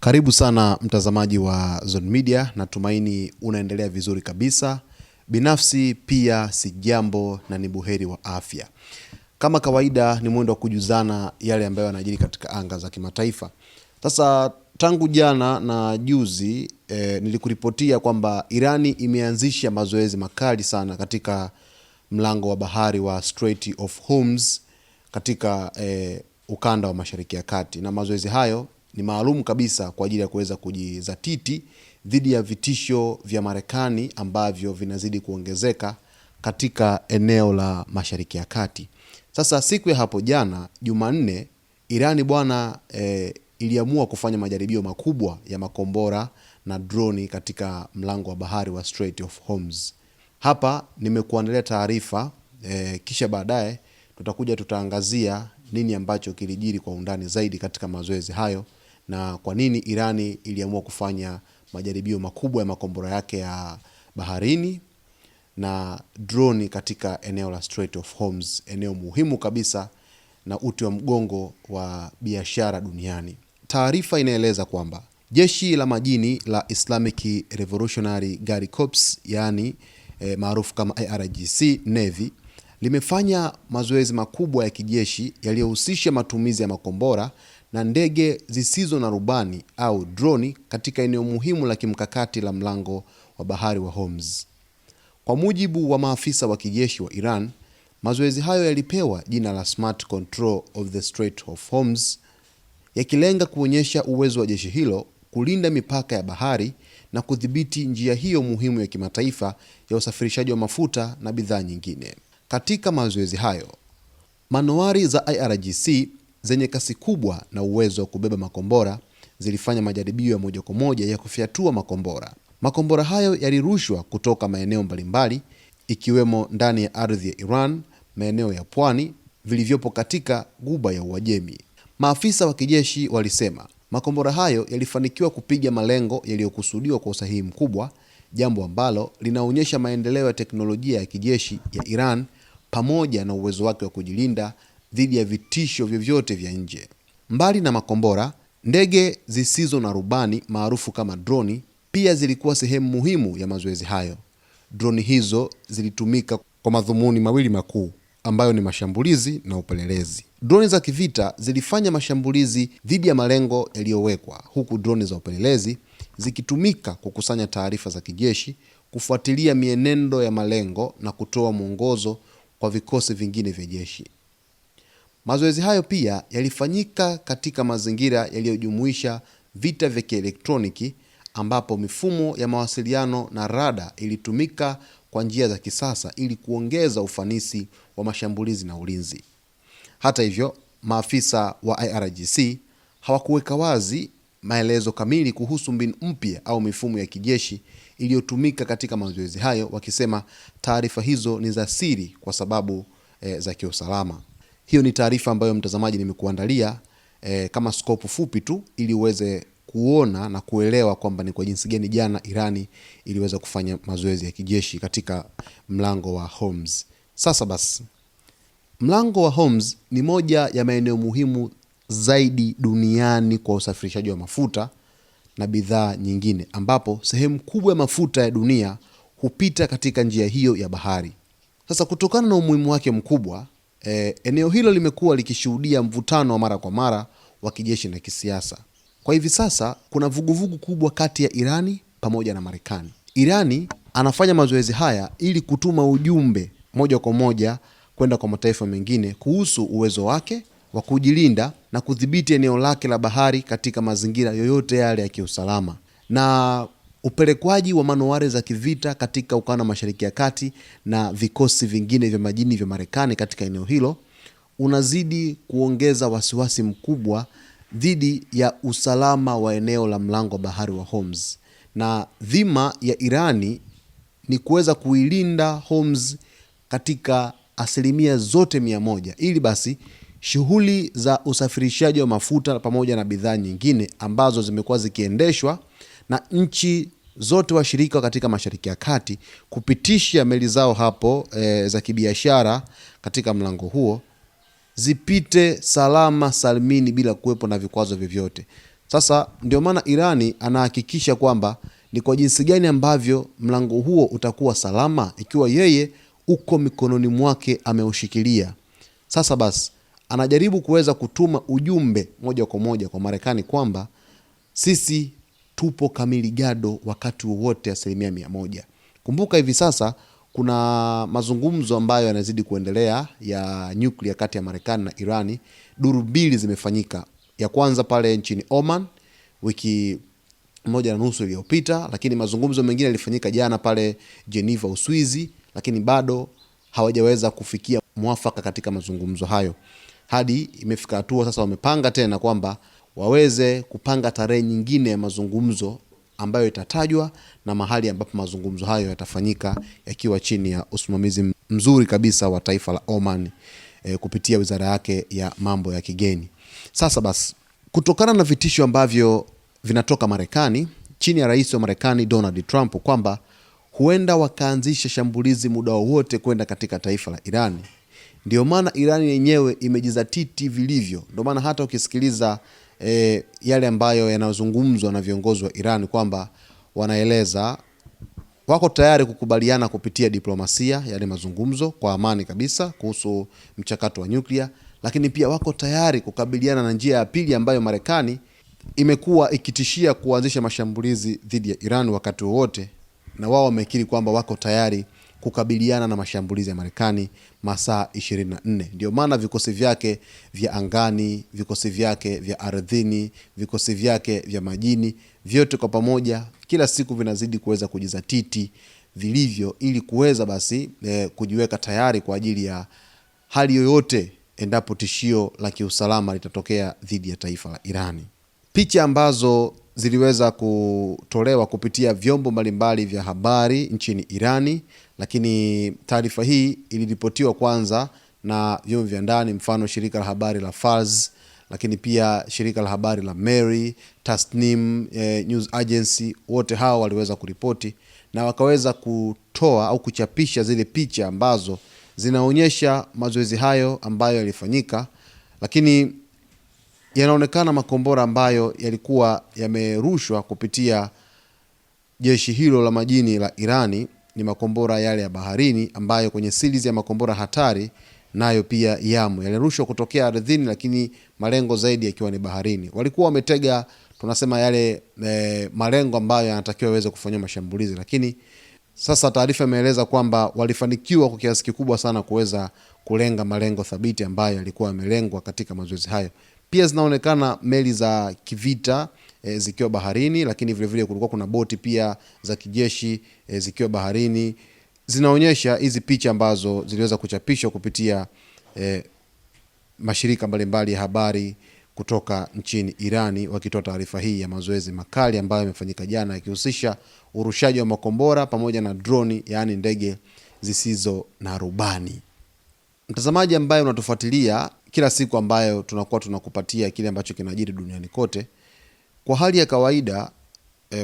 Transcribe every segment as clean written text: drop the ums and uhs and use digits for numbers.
Karibu sana mtazamaji wa Zone Media, natumaini unaendelea vizuri kabisa. Binafsi pia si jambo na ni buheri wa afya. Kama kawaida ni mwendo wa kujuzana yale ambayo yanajiri katika anga za kimataifa. Sasa tangu jana na juzi nilikuripotia kwamba Irani imeanzisha mazoezi makali sana katika mlango wa bahari wa Strait of Hormuz katika ukanda wa Mashariki ya Kati, na mazoezi hayo ni maalum kabisa kwa ajili ya kuweza kujizatiti dhidi ya vitisho vya Marekani ambavyo vinazidi kuongezeka katika eneo la Mashariki ya Kati. Sasa siku ya hapo jana Jumanne, Irani iliamua kufanya majaribio makubwa ya makombora na droni katika mlango wa bahari wa Strait of Hormuz. Hapa nimekuandalia taarifa, kisha baadaye tutaangazia nini ambacho kilijiri kwa undani zaidi katika mazoezi hayo na kwa nini Irani iliamua kufanya majaribio makubwa ya makombora yake ya baharini na droni katika eneo la Strait of Hormuz, eneo muhimu kabisa na uti wa mgongo wa biashara duniani. Taarifa inaeleza kwamba jeshi la majini la Islamic Revolutionary Guard Corps, yani maarufu kama IRGC Navy, limefanya mazoezi makubwa ya kijeshi yaliyohusisha matumizi ya makombora na ndege zisizo na rubani au droni katika eneo muhimu la kimkakati la mlango wa bahari wa Hormuz. Kwa mujibu wa maafisa wa kijeshi wa Iran, mazoezi hayo yalipewa jina la Smart Control of the Strait of Hormuz, yakilenga kuonyesha uwezo wa jeshi hilo kulinda mipaka ya bahari na kudhibiti njia hiyo muhimu ya kimataifa ya usafirishaji wa mafuta na bidhaa nyingine. Katika mazoezi hayo, manowari za IRGC zenye kasi kubwa na uwezo wa kubeba makombora zilifanya majaribio ya moja kwa moja ya kufyatua makombora. Makombora hayo yalirushwa kutoka maeneo mbalimbali ikiwemo ndani ya ardhi ya Iran, maeneo ya pwani vilivyopo katika Ghuba ya Uajemi. Maafisa wa kijeshi walisema makombora hayo yalifanikiwa kupiga malengo yaliyokusudiwa kwa usahihi mkubwa, jambo ambalo linaonyesha maendeleo ya teknolojia ya kijeshi ya Iran pamoja na uwezo wake wa kujilinda dhidi ya vitisho vyovyote vya nje. Mbali na makombora, ndege zisizo na rubani maarufu kama droni pia zilikuwa sehemu muhimu ya mazoezi hayo. Droni hizo zilitumika kwa madhumuni mawili makuu ambayo ni mashambulizi na upelelezi. Droni za kivita zilifanya mashambulizi dhidi ya malengo yaliyowekwa, huku droni za upelelezi zikitumika kukusanya taarifa za kijeshi, kufuatilia mienendo ya malengo na kutoa mwongozo kwa vikosi vingine vya jeshi. Mazoezi hayo pia yalifanyika katika mazingira yaliyojumuisha vita vya kielektroniki, ambapo mifumo ya mawasiliano na rada ilitumika kwa njia za kisasa ili kuongeza ufanisi wa mashambulizi na ulinzi. Hata hivyo, maafisa wa IRGC hawakuweka wazi maelezo kamili kuhusu mbinu mpya au mifumo ya kijeshi iliyotumika katika mazoezi hayo, wakisema taarifa hizo ni za siri kwa sababu za kiusalama. Hiyo ni taarifa ambayo mtazamaji nimekuandalia kama scope fupi tu ili uweze kuona na kuelewa kwamba ni kwa jinsi gani jana Irani iliweza kufanya mazoezi ya kijeshi katika mlango wa Hormuz. Sasa basi, mlango wa Hormuz ni moja ya maeneo muhimu zaidi duniani kwa usafirishaji wa mafuta na bidhaa nyingine, ambapo sehemu kubwa ya mafuta ya dunia hupita katika njia hiyo ya bahari. Sasa kutokana na umuhimu wake mkubwa, eneo hilo limekuwa likishuhudia mvutano wa mara kwa mara wa kijeshi na kisiasa. Kwa hivi sasa kuna vuguvugu kubwa kati ya Irani pamoja na Marekani. Irani anafanya mazoezi haya ili kutuma ujumbe moja kwa moja kwenda kwa mataifa mengine kuhusu uwezo wake wa kujilinda na kudhibiti eneo lake la bahari katika mazingira yoyote yale ya kiusalama. Na upelekwaji wa manowari za kivita katika ukanda wa Mashariki ya Kati na vikosi vingine vya majini vya Marekani katika eneo hilo unazidi kuongeza wasiwasi mkubwa dhidi ya usalama wa eneo la mlango wa bahari wa Hormuz. Na dhima ya Irani ni kuweza kuilinda Hormuz katika asilimia zote 100, ili basi shughuli za usafirishaji wa mafuta pamoja na bidhaa nyingine ambazo zimekuwa zikiendeshwa na nchi zote washirika katika Mashariki ya Kati kupitisha meli zao hapo za kibiashara katika mlango huo zipite salama salmini bila kuwepo na vikwazo vyovyote. Sasa ndio maana Irani anahakikisha kwamba ni kwa jinsi gani ambavyo mlango huo utakuwa salama ikiwa yeye uko mikononi mwake ameushikilia. Sasa basi anajaribu kuweza kutuma ujumbe moja kwa moja kwa Marekani kwamba sisi tupo kamili gado wakati wowote 100%. Kumbuka hivi sasa kuna mazungumzo ambayo yanazidi kuendelea ya nyuklia kati ya Marekani na Irani. Duru mbili zimefanyika. Ya kwanza pale nchini Oman wiki 1.5 iliyopita, lakini mazungumzo mengine yalifanyika jana pale Geneva, Uswizi, lakini bado hawajaweza kufikia mwafaka katika mazungumzo hayo. Hadi imefika hatua sasa wamepanga tena kwamba waweze kupanga tarehe nyingine ya mazungumzo ambayo itatajwa na mahali ambapo mazungumzo hayo yatafanyika yakiwa chini ya usimamizi mzuri kabisa wa taifa la Oman kupitia wizara yake ya mambo ya kigeni. Sasa basi kutokana na vitisho ambavyo vinatoka Marekani chini ya rais wa Marekani Donald Trump kwamba huenda wakaanzisha shambulizi muda wowote kwenda katika taifa la Irani, ndio maana Irani yenyewe imejizatiti vilivyo. Ndio maana hata ukisikiliza yale ambayo yanazungumzwa na viongozi wa Irani kwamba wanaeleza wako tayari kukubaliana kupitia diplomasia, yale mazungumzo kwa amani kabisa kuhusu mchakato wa nyuklia, lakini pia wako tayari kukabiliana na njia ya pili ambayo Marekani imekuwa ikitishia kuanzisha mashambulizi dhidi ya Iran wakati wowote, na wao wamekiri kwamba wako tayari kukabiliana na mashambulizi ya Marekani masaa 24. Ndio maana vikosi vyake vya angani, vikosi vyake vya ardhini, vikosi vyake vya majini, vyote kwa pamoja kila siku vinazidi kuweza kujizatiti vilivyo ili kuweza basi kujiweka tayari kwa ajili ya hali yoyote endapo tishio la kiusalama litatokea dhidi ya taifa la Irani. Picha ambazo ziliweza kutolewa kupitia vyombo mbalimbali vya habari nchini Irani, lakini taarifa hii iliripotiwa kwanza na vyombo vya ndani, mfano shirika la habari la Fars, lakini pia shirika la habari la Meri, Tasnim News Agency. Wote hao waliweza kuripoti na wakaweza kutoa au kuchapisha zile picha ambazo zinaonyesha mazoezi hayo ambayo yalifanyika, lakini yanaonekana makombora ambayo yalikuwa yamerushwa kupitia jeshi hilo la majini la Irani ni makombora yale ya baharini ambayo kwenye series ya makombora hatari nayo pia yamo. Yalirushwa kutokea ardhini lakini malengo zaidi yakiwa ni baharini. Walikuwa wametega tunasema yale malengo ambayo yanatakiwa yaweze kufanywa mashambulizi, lakini sasa taarifa imeeleza kwamba walifanikiwa kwa kiasi kikubwa sana kuweza kulenga malengo thabiti ambayo yalikuwa yamelengwa katika mazoezi hayo. Pia zinaonekana meli za kivita zikiwa baharini, lakini vile vile kulikuwa kuna boti pia za kijeshi zikiwa baharini. Zinaonyesha hizi picha ambazo ziliweza kuchapishwa kupitia mashirika mbalimbali ya habari kutoka nchini Irani wakitoa taarifa hii ya mazoezi makali ambayo yamefanyika jana yakihusisha urushaji wa makombora pamoja na droni, yani ndege zisizo na rubani. Mtazamaji ambaye unatufuatilia kila siku ambayo tunakuwa tunakupatia kile ambacho kinajiri duniani kote, kwa hali ya kawaida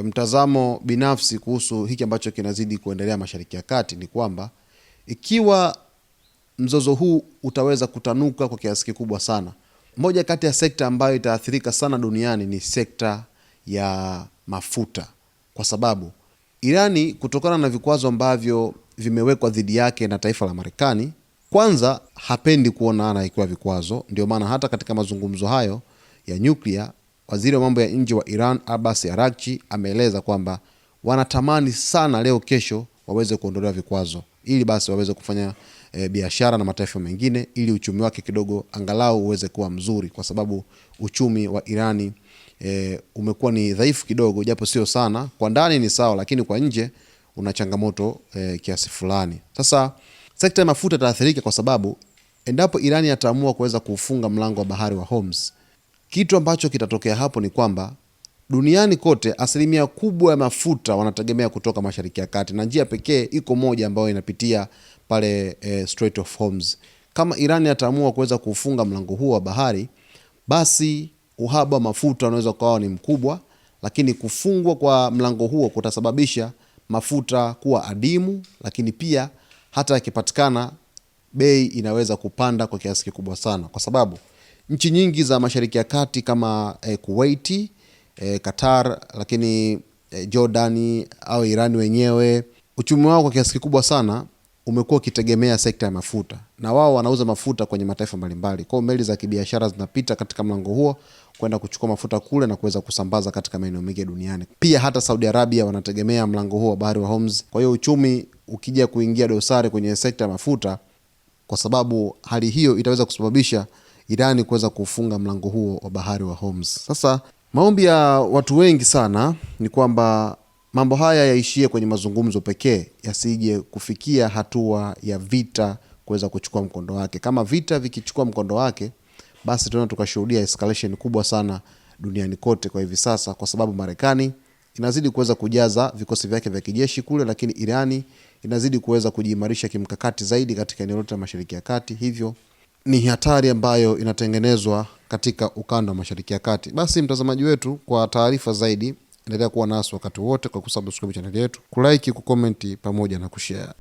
mtazamo binafsi kuhusu hiki ambacho kinazidi kuendelea Mashariki ya Kati ni kwamba ikiwa mzozo huu utaweza kutanuka kwa kiasi kikubwa sana, moja kati ya sekta ambayo itaathirika sana duniani ni sekta ya mafuta, kwa sababu Irani kutokana na vikwazo ambavyo vimewekwa dhidi yake na taifa la Marekani, kwanza hapendi kuona anawekewa vikwazo. Ndio maana hata katika mazungumzo hayo ya nyuklia, waziri wa mambo ya nje wa Iran Abbas Araghchi ameeleza kwamba wanatamani sana leo kesho waweze kuondolewa vikwazo ili basi waweze kufanya biashara na mataifa mengine ili uchumi wake kidogo angalau uweze kuwa mzuri, kwa sababu uchumi wa Irani umekuwa ni dhaifu kidogo, japo sio sana. Kwa ndani ni sawa, lakini kwa nje una changamoto kiasi fulani. Sasa sekta ya mafuta itaathirika kwa sababu endapo Irani ataamua kuweza kufunga mlango wa bahari wa Hormuz, kitu ambacho kitatokea hapo ni kwamba duniani kote asilimia kubwa ya mafuta wanategemea kutoka Mashariki ya Kati, na njia pekee iko moja ambayo inapitia pale Strait of Hormuz. Kama Irani ataamua kuweza kufunga mlango huo wa bahari, basi uhaba wa mafuta unaweza kuwa ni mkubwa, lakini kufungwa kwa mlango huo kutasababisha mafuta kuwa adimu, lakini pia hata yakipatikana bei inaweza kupanda kwa kiasi kikubwa sana, kwa sababu nchi nyingi za Mashariki ya Kati kama Kuwait, Qatar, lakini Jordani au Iran wenyewe, uchumi wao kwa kiasi kikubwa sana umekuwa ukitegemea sekta ya mafuta, na wao wanauza mafuta kwenye mataifa mbalimbali. Kwa hiyo meli za kibiashara zinapita katika mlango huo kwenda kuchukua mafuta kule na kuweza kusambaza katika maeneo mengi duniani. Pia hata Saudi Arabia wanategemea mlango huo wa bahari wa Hormuz. Kwa hiyo uchumi ukija kuingia dosari kwenye sekta ya mafuta, kwa sababu hali hiyo itaweza kusababisha Irani kuweza kufunga mlango huo wa bahari wa Hormuz. Sasa maombi ya watu wengi sana ni kwamba mambo haya yaishie kwenye mazungumzo pekee, yasije kufikia hatua ya vita kuweza kuchukua mkondo wake. Kama vita vikichukua mkondo wake, basi tunaweza tukashuhudia escalation kubwa sana duniani kote kwa hivi sasa, kwa sababu Marekani inazidi kuweza kujaza vikosi vyake vya kijeshi kule, lakini Irani inazidi kuweza kujiimarisha kimkakati zaidi katika eneo lote la Mashariki ya Kati. Hivyo ni hatari ambayo inatengenezwa katika ukanda wa Mashariki ya Kati. Basi mtazamaji wetu, kwa taarifa zaidi endelea kuwa nasi wakati wote kwa kusubscribe channel yetu, kulike, kucomment pamoja na kushare.